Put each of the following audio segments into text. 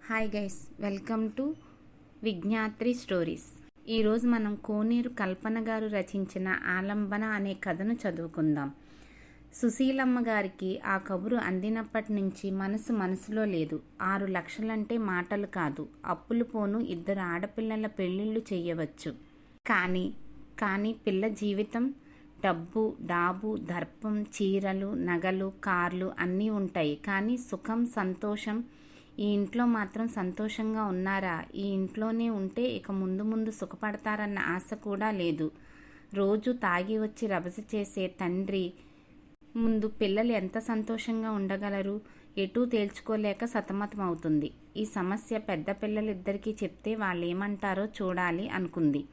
Hi guys, welcome to Vijnatri stories. ఈరోజు మనం కోనేరు కల్పన గారు రచించిన ఆలంబన అనే కథను చదువుకుందాం. సుశీలమ్మ గారికి ఆ కబురు అందినప్పటి నుంచి మనసులో లేదు. 6 లక్షలంటే మాటలు కాదు, అప్పులు పోను 2 ఆడపిల్లల పెళ్ళిళ్ళు చెయ్యవచ్చు. కానీ పిల్ల జీవితం, డబ్బు, డాబు, దర్పం, చీరలు, నగలు, కార్లు అన్నీ ఉంటాయి. కానీ సుఖం, సంతోషం, ఈ ఇంట్లో మాత్రం సంతోషంగా ఉన్నారా? ఈ ఇంట్లోనే ఉంటే ఇక ముందు సుఖపడతారన్న ఆశ కూడా లేదు. రోజు తాగి వచ్చి రభస చేసే తండ్రి ముందు పిల్లలు ఎంత సంతోషంగా ఉండగలరు? ఎటూ తేల్చుకోలేక సతమతమవుతుంది. ఈ సమస్య పెద్ద పిల్లలిద్దరికీ చెప్తే వాళ్ళేమంటారో చూడాలి అనుకుంది.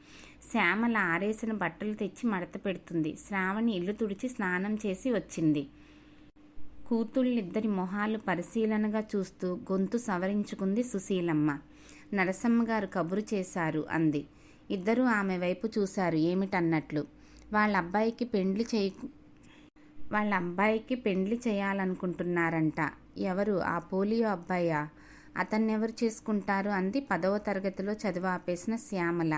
శ్యామల ఆరేసిన బట్టలు తెచ్చి మడత పెడుతుంది. శ్రావణి ఇల్లు తుడిచి స్నానం చేసి వచ్చింది. కూతుళ్ళిద్దరి మొహాలు పరిశీలనగా చూస్తూ గొంతు సవరించుకుంది సుశీలమ్మ. నరసమ్మగారు కబురు చేశారు అంది. ఇద్దరూ ఆమె వైపు చూశారు ఏమిటన్నట్లు. వాళ్ళ అబ్బాయికి పెండ్లి చేయాలనుకుంటున్నారంట. ఎవరు? ఆ పోలియో అబ్బాయా? అతన్నెవరు చేసుకుంటారు అంది 10వ తరగతిలో చదువు ఆపేసిన శ్యామల.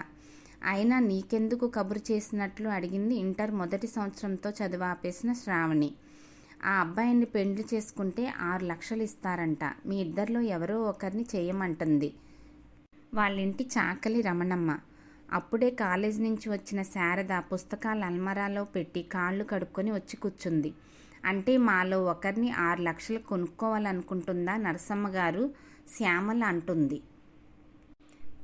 అయినా నీకెందుకు కబురు చేసినట్లు అడిగింది ఇంటర్ మొదటి సంవత్సరంతో చదువు ఆపేసిన శ్రావణి. ఆ అబ్బాయిని పెండ్లి చేసుకుంటే 6 లక్షలు ఇస్తారంట. మీ ఇద్దరిలో ఎవరో ఒకరిని చేయమంటుంది వాళ్ళింటి చాకలి రమణమ్మ. అప్పుడే కాలేజీ నుంచి వచ్చిన శారద పుస్తకాల అల్మరాలో పెట్టి కాళ్ళు కడుక్కొని వచ్చి కూర్చుంది. అంటే మాలో ఒకరిని 6 లక్షలు కొనుక్కోవాలనుకుంటుందా నరసమ్మగారు? శ్యామల అంటుంది.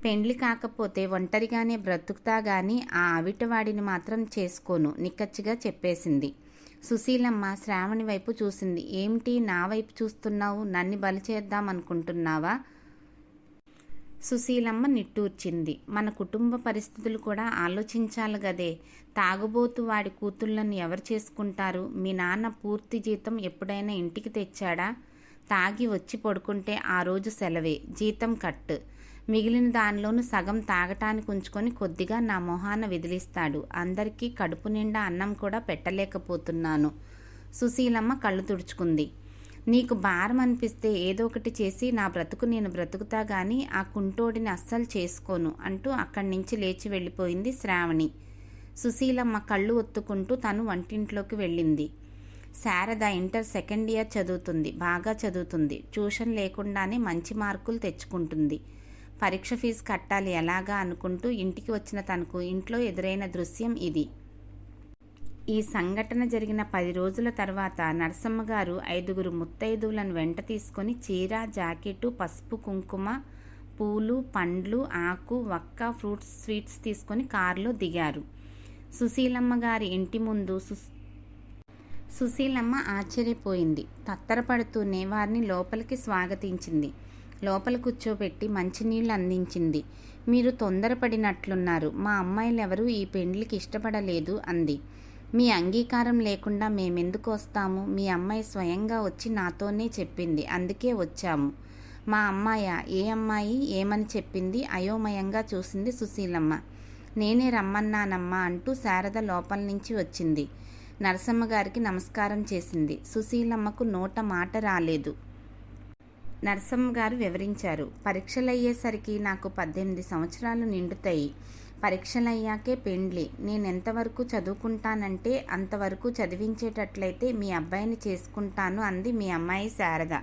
పెండ్లి కాకపోతే ఒంటరిగానే బ్రతుకుతా గాని ఆ అవిటవాడిని మాత్రం చేసుకోను నిక్కచ్చిగా చెప్పేసింది. సుశీలమ్మ శ్రావణి వైపు చూసింది. ఏమిటి నా వైపు చూస్తున్నావు? నన్ను బలి చేద్దామనుకుంటున్నావా? సుశీలమ్మ నిట్టూర్చింది. మన కుటుంబ పరిస్థితులు కూడా ఆలోచించాలి గదే. తాగుబోతు వాడి కూతుళ్ళను ఎవరు చేసుకుంటారు? మీ నాన్న పూర్తి జీతం ఎప్పుడైనా ఇంటికి తెచ్చాడా? తాగి వచ్చి పడుకుంటే ఆ రోజు సెలవే, జీతం కట్. మిగిలిన దానిలోనూ సగం తాగటానికి ఉంచుకొని కొద్దిగా నా మొహాన విదిలిస్తాడు. అందరికీ కడుపు నిండా అన్నం కూడా పెట్టలేకపోతున్నాను. సుశీలమ్మ కళ్ళు తుడుచుకుంది. నీకు భారం అనిపిస్తే ఏదో ఒకటి చేసి నా బ్రతుకు నేను బ్రతుకుతా గాని ఆ కుంటోడిని అస్సలు చేసుకోను అంటూ అక్కడి నుంచి లేచి వెళ్ళిపోయింది శ్రావణి. సుశీలమ్మ కళ్ళు ఒత్తుకుంటూ తను వంటింట్లోకి వెళ్ళింది. శారద ఇంటర్ సెకండ్ ఇయర్ చదువుతుంది. బాగా చదువుతుంది. ట్యూషన్ లేకుండానే మంచి మార్కులు తెచ్చుకుంటుంది. పరీక్ష ఫీజు కట్టాలి ఎలాగా అనుకుంటూ ఇంటికి వచ్చిన తనకు ఇంట్లో ఎదురైన దృశ్యం ఇది. ఈ సంఘటన జరిగిన 10 రోజుల తర్వాత నరసమ్మగారు 5 ముత్తైదువులను వెంట తీసుకొని చీర, జాకెట్టు, పసుపు, కుంకుమ, పూలు, పండ్లు, ఆకు, వక్క, ఫ్రూట్స్, స్వీట్స్ తీసుకొని కారులో దిగారు. సుశీలమ్మ గారి ఇంటి ముందు సుశీలమ్మ ఆశ్చర్యపోయింది. తత్తరపడుతూనే వారిని లోపలికి స్వాగతించింది. లోపల కూర్చోబెట్టి మంచినీళ్లు అందించింది. మీరు తొందరపడినట్లున్నారు. మా అమ్మాయిలెవరూ ఈ పెండ్లికి ఇష్టపడలేదు అంది. మీ అంగీకారం లేకుండా మేమెందుకు వస్తాము? మీ అమ్మాయి స్వయంగా వచ్చి నాతోనే చెప్పింది, అందుకే వచ్చాము. మా అమ్మాయా? ఏ అమ్మాయి? ఏమని చెప్పింది? అయోమయంగా చూసింది సుశీలమ్మ. నేనే రమ్మన్నానమ్మా అంటూ శారద లోపల నుంచి వచ్చింది. నరసమ్మగారికి నమస్కారం చేసింది. సుశీలమ్మకు నోట మాట రాలేదు. నరసమ్మగారు వివరించారు. పరీక్షలయ్యేసరికి నాకు 18 సంవత్సరాలు నిండుతాయి. పరీక్షలయ్యాకే పెండ్లి. నేనెంతవరకు చదువుకుంటానంటే అంతవరకు చదివించేటట్లయితే మీ అబ్బాయిని చేసుకుంటాను అంది మీ అమ్మాయి శారద.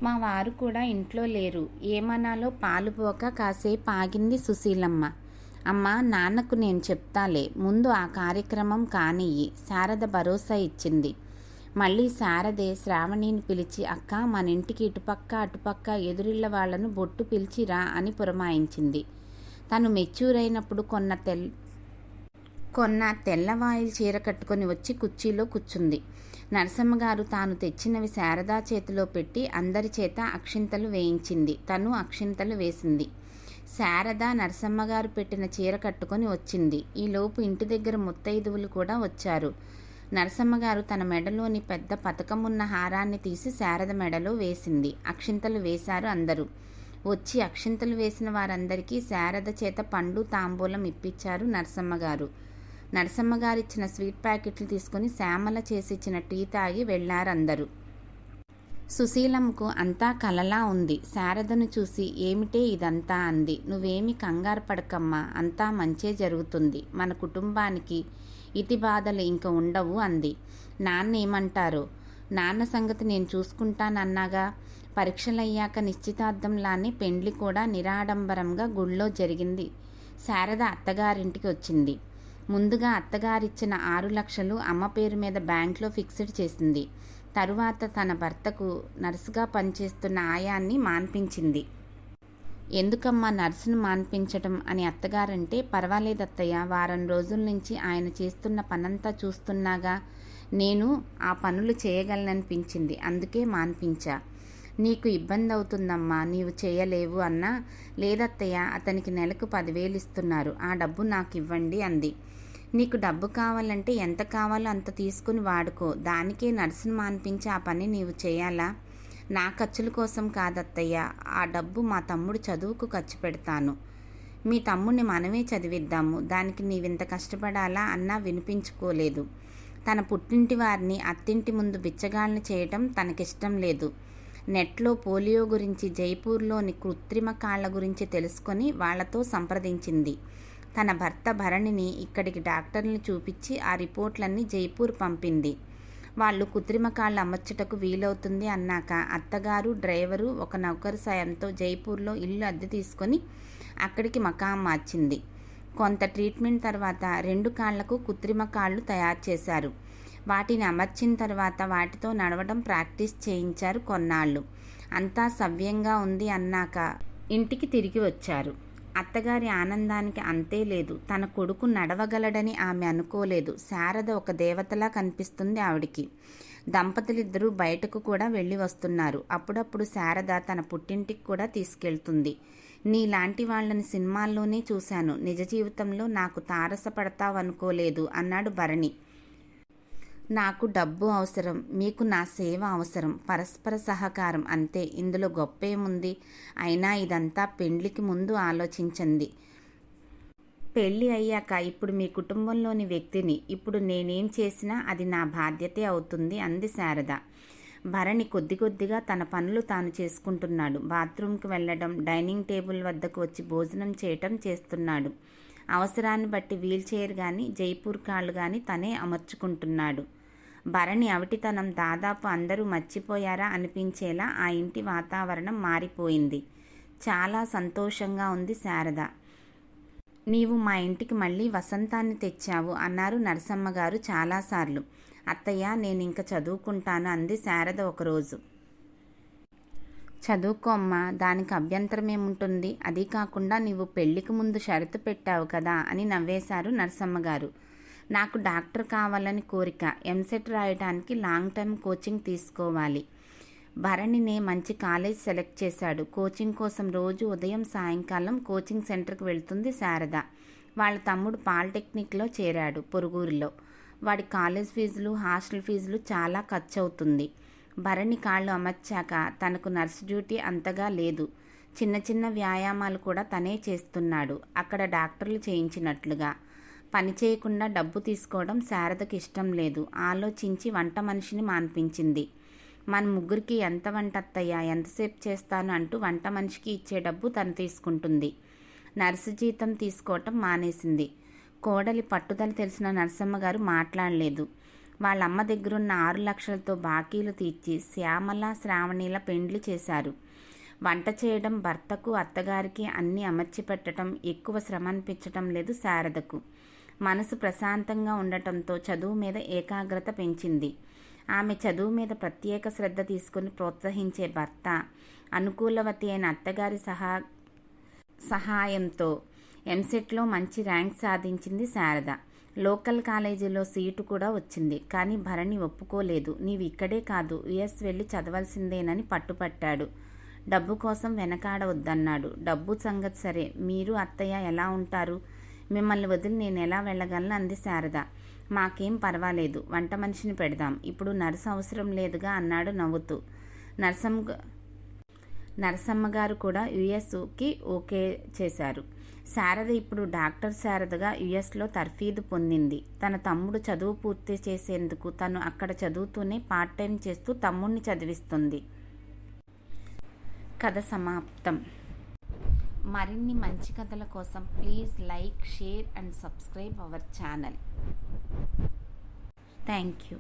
మా వారు కూడా ఇంట్లో లేరు. ఏమనాలో పాలుపోక కాసేపు ఆగింది సుశీలమ్మ. అమ్మా, నాన్నకు నేను చెప్తాలే, ముందు ఆ కార్యక్రమం కానియ్యి శారద భరోసా ఇచ్చింది. మళ్ళీ శారదే శ్రావణిని పిలిచి అక్క మన ఇంటికి ఇటుపక్క అటుపక్క ఎదురిళ్ల వాళ్లను బొట్టు పిలిచిరా అని పురమాయించింది. తను మెచ్యూర్ అయినప్పుడు కొన్న తెల్లవాయిల్ చీర కట్టుకొని వచ్చి కుర్చీలో కూర్చుంది. నరసమ్మగారు తాను తెచ్చినవి శారదా చేతిలో పెట్టి అందరి చేత అక్షింతలు వేయించింది. తను అక్షింతలు వేసింది. శారద నరసమ్మగారు పెట్టిన చీర కట్టుకొని వచ్చింది. ఈలోపు ఇంటి దగ్గర ముత్తైదువులు కూడా వచ్చారు. నరసమ్మగారు తన మెడలోని పెద్ద పతకమున్న హారాన్ని తీసి శారద మెడలో వేసింది. అక్షింతలు వేశారు అందరూ. వచ్చి అక్షింతలు వేసిన వారందరికీ శారద చేత పండు, తాంబూలం ఇప్పించారు నరసమ్మగారు. నరసమ్మగారిచ్చిన స్వీట్ ప్యాకెట్లు తీసుకుని శ్యామల చేసిచ్చిన టీ తాగి వెళ్లారందరూ. సుశీలమ్మకు అంతా కలలా ఉంది. శారదను చూసి ఏమిటే ఇదంతా అంది. నువ్వేమి కంగారు పడకమ్మా, అంతా మంచే జరుగుతుంది. మన కుటుంబానికి ఇతి బాధలు ఇంక ఉండవు అంది. నాన్న ఏమంటారో? నాన్న సంగతి నేను చూసుకుంటానన్నాగా. పరీక్షలయ్యాక నిశ్చితార్థంలానే పెండ్లి కూడా నిరాడంబరంగా గుళ్ళో జరిగింది. శారద అత్తగారింటికి వచ్చింది. ముందుగా అత్తగారిచ్చిన 6 లక్షలు అమ్మ పేరు మీద బ్యాంక్లో ఫిక్స్డ్ చేసింది. తరువాత తన భర్తకు నర్సుగా పనిచేస్తున్న ఆయాన్ని మాన్పించింది. ఎందుకమ్మా నర్సును మాన్పించటం అని అత్తగారంటే, పర్వాలేదత్తయ్య, వారం రోజుల నుంచి ఆయన చేస్తున్న పనంతా చూస్తున్నాగా, నేను ఆ పనులు చేయగలననిపించింది, అందుకే మాన్పించా. నీకు ఇబ్బంది అవుతుందమ్మా, నీవు చేయలేవు అన్నా. లేదత్తయ్య, అతనికి నెలకు 10,000 ఇస్తున్నారు, ఆ డబ్బు నాకు ఇవ్వండి అంది. నీకు డబ్బు కావాలంటే ఎంత కావాలో అంత తీసుకుని వాడుకో, దానికే నర్సును మాన్పించి ఆ పని నీవు చేయాలా? నా ఖర్చుల కోసం కాదత్తయ్య, ఆ డబ్బు మా తమ్ముడు చదువుకు ఖర్చు పెడతాను. మీ తమ్ముడిని మనమే చదివిద్దాము, దానికి నీవింత కష్టపడాలా అన్నా వినిపించుకోలేదు. తన పుట్టింటి వారిని అత్తింటి ముందు బిచ్చగాళ్ళని చేయటం తనకిష్టం లేదు. నెట్లో పోలియో గురించి, జైపూర్లోని కృత్రిమ కాళ్ల గురించి తెలుసుకొని వాళ్లతో సంప్రదించింది. తన భర్త భరణిని ఇక్కడికి డాక్టర్ని చూపించి ఆ రిపోర్ట్లన్నీ జైపూర్ పంపింది. వాళ్ళు కృత్రిమ కాళ్ళు అమర్చుటకు వీలవుతుంది అన్నాక అత్తగారు, డ్రైవరు, ఒక నౌకరు సాయంతో జైపూర్లో ఇల్లు అద్దె తీసుకొని అక్కడికి మకాం మార్చింది. కొంత ట్రీట్మెంట్ తర్వాత 2 కాళ్లకు కృత్రిమ కాళ్ళు తయారు చేశారు. వాటిని అమర్చిన తర్వాత వాటితో నడవడం ప్రాక్టీస్ చేయించారు కొన్నాళ్ళు. అంతా సవ్యంగా ఉంది అన్నాక ఇంటికి తిరిగి వచ్చారు. అత్తగారి ఆనందానికి అంతే లేదు. తన కొడుకు నడవగలడని ఆమె అనుకోలేదు. శారద ఒక దేవతలా కనిపిస్తుంది ఆవిడికి. దంపతులిద్దరూ బయటకు కూడా వెళ్ళి వస్తున్నారు. అప్పుడప్పుడు శారద తన పుట్టింటికి కూడా తీసుకెళ్తుంది. నీలాంటి వాళ్ళని సినిమాల్లోనే చూశాను, నిజ జీవితంలో నాకు తారసపడతావనుకోలేదు అన్నాడు భరణి. నాకు డబ్బు అవసరం, మీకు నా సేవ అవసరం, పరస్పర సహకారం అంతే, ఇందులో గొప్పేముంది? అయినా ఇదంతా పెండ్లికి ముందు ఆలోచించింది. పెళ్ళి అయ్యాక ఇప్పుడు మీ కుటుంబంలోని వ్యక్తిని. ఇప్పుడు నేనేం చేసినా అది నా బాధ్యతే అవుతుంది అంది శారద. భరణి కొద్ది కొద్దిగా తన పనులు తాను చేసుకుంటున్నాడు. బాత్రూంకి వెళ్ళడం, డైనింగ్ టేబుల్ వద్దకు వచ్చి భోజనం చేయటం చేస్తున్నాడు. అవసరాన్ని బట్టి వీల్ చైర్ కానీ, జైపూర్ కాళ్ళు కానీ తనే అమర్చుకుంటున్నాడు. భరణి అవిటితనం దాదాపు అందరూ మర్చిపోయారా అనిపించేలా ఆ ఇంటి వాతావరణం మారిపోయింది. చాలా సంతోషంగా ఉంది శారద. నీవు మా ఇంటికి మళ్ళీ వసంతాన్ని తెచ్చావు అన్నారు నరసమ్మగారు చాలాసార్లు. అత్తయ్య, నేనింక చదువుకుంటాను అంది శారద ఒకరోజు. చదువుకో అమ్మా, దానికి అభ్యంతరమేముంటుంది? అదీ కాకుండా నీవు పెళ్లికి ముందు షరతు పెట్టావు కదా అని నవ్వేశారు నరసమ్మగారు. నాకు డాక్టర్ కావాలని కోరిక. ఎంసెట్ రాయడానికి లాంగ్ టర్మ్ కోచింగ్ తీసుకోవాలి. భరణినే మంచి కాలేజ్ సెలెక్ట్ చేశాడు. కోచింగ్ కోసం రోజు ఉదయం సాయంకాలం కోచింగ్ సెంటర్కి వెళ్తుంది శారద. వాళ్ళ తమ్ముడు పాలిటెక్నిక్లో చేరాడు పొరుగురులో. వాడి కాలేజ్ ఫీజులు, హాస్టల్ ఫీజులు చాలా ఖర్చు అవుతుంది. భరణి కాళ్ళు అమర్చాక తనకు నర్సు డ్యూటీ అంతగా లేదు. చిన్న చిన్న వ్యాయామాలు కూడా తనే చేస్తున్నాడు, అక్కడ డాక్టర్లు చేయించినట్లుగా. పని చేయకుండా డబ్బు తీసుకోవడం శారదకి ఇష్టం లేదు. ఆలోచించి వంట మనిషిని మాన్పించింది. మన ముగ్గురికి ఎంత వంట అత్తయ్య, ఎంతసేపు చేస్తాను అంటూ వంట మనిషికి ఇచ్చే డబ్బు తను తీసుకుంటుంది. నర్సు జీతం తీసుకోవటం మానేసింది. కోడలి పట్టుదల తెలిసిన నరసమ్మగారు మాట్లాడలేదు. వాళ్ళమ్మ దగ్గరున్న 6 లక్షలతో బాకీలు తీర్చి శ్యామల, శ్రావణిల పెండ్లి చేశారు. వంట చేయడం, భర్తకు అత్తగారికి అన్నీ అమర్చి పెట్టడం ఎక్కువ శ్రమ అనిపించటం లేదు శారదకు. మనసు ప్రశాంతంగా ఉండటంతో చదువు మీద ఏకాగ్రత పెంచింది. ఆమె చదువు మీద ప్రత్యేక శ్రద్ధ తీసుకుని ప్రోత్సహించే భర్త, అనుకూలవతి అయిన అత్తగారి సహాయంతో ఎంసెట్లో మంచి ర్యాంక్ సాధించింది శారద. లోకల్ కాలేజీలో సీటు కూడా వచ్చింది. కానీ భరణి ఒప్పుకోలేదు. నీవు ఇక్కడే కాదు, యుఎస్ వెళ్ళి చదవాల్సిందేనని పట్టుపట్టాడు. డబ్బు కోసం వెనకాడవద్దన్నాడు. డబ్బు సంగతి సరే, మీరు అత్తయ్య ఎలా ఉంటారు? మిమ్మల్ని వదిలి నేను ఎలా వెళ్ళగలను అంది శారద. మాకేం పర్వాలేదు, వంట మనిషిని పెడదాం, ఇప్పుడు నర్సు అవసరం లేదుగా అన్నాడు నవ్వుతూ. నరసమ్మగారు కూడా యుఎస్కి ఓకే చేశారు. శారద ఇప్పుడు డాక్టర్ శారదగా యుఎస్లో తర్ఫీదు పొందింది. తన తమ్ముడు చదువు పూర్తి చేసేందుకు తను అక్కడ చదువుతూనే పార్ట్ టైం చేస్తూ తమ్ముడిని చదివిస్తుంది. కథ సమాప్తం. మరిన్ని మంచి కథల కోసం please like, share and subscribe our channel. Thank you.